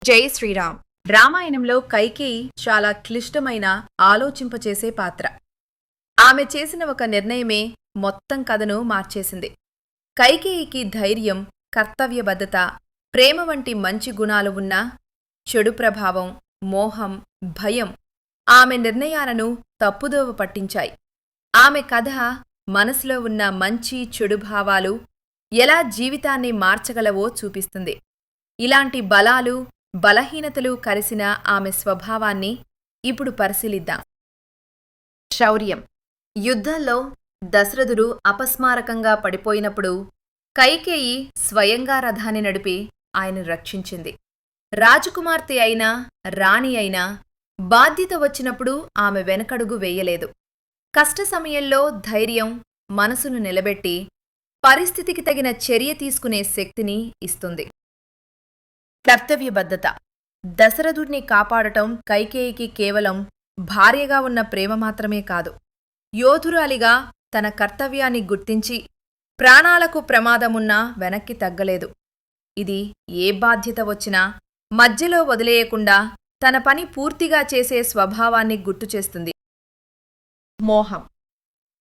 జై శ్రీరామ్. రామాయణంలో కైకేయి చాలా క్లిష్టమైన ఆలోచింపచేసే పాత్ర. ఆమె చేసిన ఒక నిర్ణయమే మొత్తం కథను మార్చేసింది. కైకేయికి ధైర్యం, కర్తవ్యబద్ధత, ప్రేమ వంటి మంచి గుణాలు ఉన్నా చెడు ప్రభావం, మోహం, భయం ఆమె నిర్ణయాలను తప్పుదోవ పట్టించాయి. ఆమె కథ మనసులో ఉన్న మంచి చెడు భావాలు ఎలా జీవితాన్ని మార్చగలవో చూపిస్తుంది. ఇలాంటి బలాలు, బలహీనతలు కలిసిన ఆమె స్వభావాన్ని ఇప్పుడు పరిశీలిద్దాం. శౌర్యం. యుద్ధంలో దశరథుడు అపస్మారకంగా పడిపోయినప్పుడు కైకేయి స్వయంగా రథాన్ని నడిపి ఆయనను రక్షించింది. రాజకుమార్తె అయినా, రాణి అయినా బాధ్యత వచ్చినప్పుడు ఆమె వెనకడుగు వేయలేదు. కష్ట సమయంలో ధైర్యం, మనసును నిలబెట్టి పరిస్థితికి తగిన చర్య తీసుకునే శక్తిని ఇస్తుంది. కర్తవ్యబద్ధత. దశరథుడిని కాపాడటం కైకేయికి కేవలం భార్యగా ఉన్న ప్రేమ మాత్రమే కాదు, యోధురాలిగా తన కర్తవ్యాన్ని గుర్తించి ప్రాణాలకు ప్రమాదమున్నా వెనక్కి తగ్గలేదు. ఇది ఏ బాధ్యత వచ్చినా మధ్యలో వదిలేయకుండా తన పని పూర్తిగా చేసే స్వభావాన్ని గుర్తుచేస్తుంది. మోహం.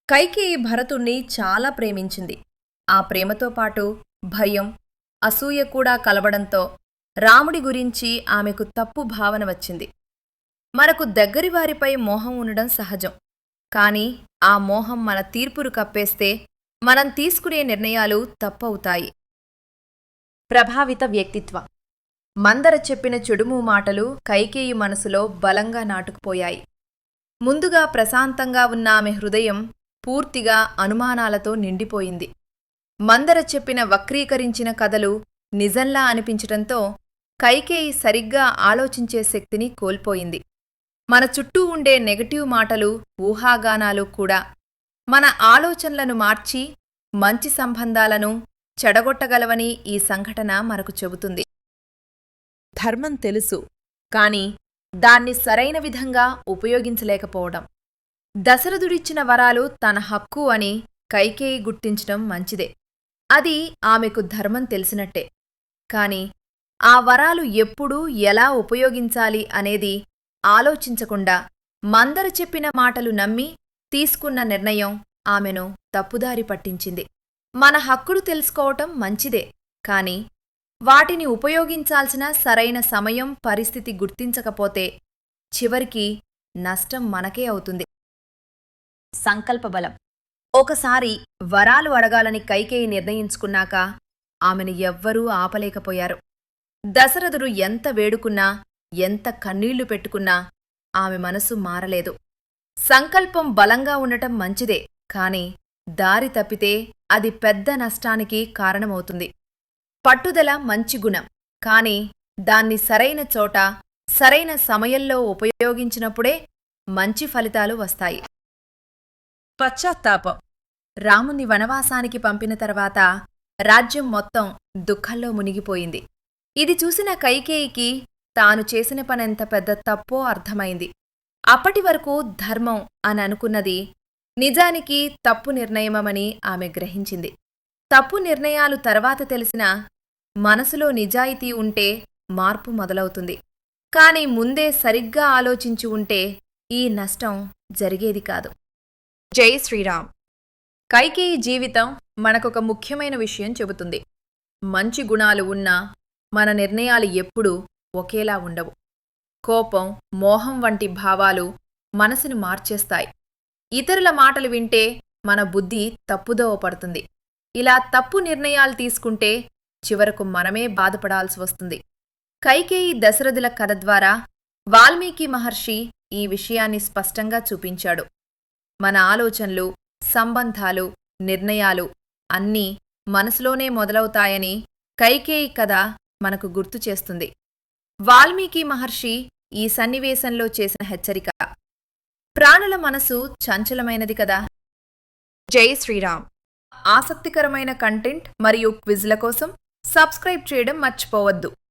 కైకేయి భరతుణ్ణి చాలా ప్రేమించింది. ఆ ప్రేమతో పాటు భయం, అసూయ కూడా కలవడంతో రాముడి గురించి ఆమెకు తప్పు భావన వచ్చింది. మనకు దగ్గరివారిపై మోహం ఉండడం సహజం. కాని ఆ మోహం మన తీర్పును కప్పేస్తే మనం తీసుకునే నిర్ణయాలు తప్పవుతాయి. ప్రభావిత వ్యక్తిత్వం. మందర చెప్పిన చెడుము మాటలు కైకేయి మనసులో బలంగా నాటుకుపోయాయి. ముందుగా ప్రశాంతంగా ఉన్న ఆమె హృదయం పూర్తిగా అనుమానాలతో నిండిపోయింది. మందర చెప్పిన వక్రీకరించిన కథలు నిజంలా అనిపించటంతో కైకేయి సరిగ్గా ఆలోచించే శక్తిని కోల్పోయింది. మన చుట్టూ ఉండే నెగటివ్ మాటలు, ఊహాగానాలు కూడా మన ఆలోచనలను మార్చి మంచి సంబంధాలను చెడగొట్టగలవని ఈ సంఘటన మనకు చెబుతుంది. ధర్మం తెలుసు, కాని దాన్ని సరైన విధంగా ఉపయోగించలేకపోవడం. దశరథుడిచ్చిన వరాలు తన హక్కు అని కైకేయి గుర్తించడం మంచిదే. అది ఆమెకు ధర్మం తెలిసినట్టే. కాని ఆ వరాలు ఎప్పుడు ఎలా ఉపయోగించాలి అనేది ఆలోచించకుండా మందర చెప్పిన మాటలు నమ్మి తీసుకున్న నిర్ణయం ఆమెను తప్పుదారి పట్టించింది. మన హక్కులు తెలుసుకోవటం మంచిదే, కాని వాటిని ఉపయోగించాల్సిన సరైన సమయం, పరిస్థితి గుర్తించకపోతే చివరికి నష్టం మనకే అవుతుంది. సంకల్పబలం. ఒకసారి వరాలు అడగాలని కైకేయి నిర్ణయించుకున్నాక ఆమెను ఎవ్వరూ ఆపలేకపోయారు. దశరథుడు ఎంత వేడుకున్నా, ఎంత కన్నీళ్లు పెట్టుకున్నా ఆమె మనసు మారలేదు. సంకల్పం బలంగా ఉండటం మంచిదే, కాని దారి తప్పితే అది పెద్ద నష్టానికి కారణమవుతుంది. పట్టుదల మంచి గుణం, కాని దాన్ని సరైన చోట, సరైన సమయంలో ఉపయోగించినప్పుడే మంచి ఫలితాలు వస్తాయి. పశ్చాత్తాపం. రాముని వనవాసానికి పంపిన తర్వాత రాజ్యం మొత్తం దుఃఖంలో మునిగిపోయింది. ఇది చూసిన కైకేయికి తాను చేసిన పనెంత పెద్ద తప్పో అర్థమైంది. అప్పటి వరకు ధర్మం అని అనుకున్నది నిజానికి తప్పు నిర్ణయమని ఆమె గ్రహించింది. తప్పు నిర్ణయాలు తర్వాత తెలిసినా మనసులో నిజాయితీ ఉంటే మార్పు మొదలవుతుంది. కాని ముందే సరిగ్గా ఆలోచించి ఉంటే ఈ నష్టం జరిగేది కాదు. జై శ్రీరామ్. కైకేయి జీవితం మనకొక ముఖ్యమైన విషయం చెబుతుంది. మంచి గుణాలు ఉన్నా మన నిర్ణయాలు ఎప్పుడూ ఒకేలా ఉండవు. కోపం, మోహం వంటి భావాలు మనసును మార్చేస్తాయి. ఇతరుల మాటలు వింటే మన బుద్ధి తప్పుదోవ పడుతుంది. ఇలా తప్పు నిర్ణయాలు తీసుకుంటే చివరకు మనమే బాధపడాల్సి వస్తుంది. కైకేయి దశరథుల కథ ద్వారా వాల్మీకి మహర్షి ఈ విషయాన్ని స్పష్టంగా చూపించాడు. మన ఆలోచనలు, సంబంధాలు, నిర్ణయాలు అన్నీ మనసులోనే మొదలవుతాయని కైకేయి కథ మనకు గుర్తు చేస్తుంది. వాల్మీకి మహర్షి ఈ సన్నివేశంలో చేసిన హెచ్చరిక. ప్రాణుల మనసు చంచలమైనది కదా. జై శ్రీరామ్. ఆసక్తికరమైన కంటెంట్ మరియు క్విజ్ల కోసం సబ్స్క్రైబ్ చేయడం మర్చిపోవద్దు.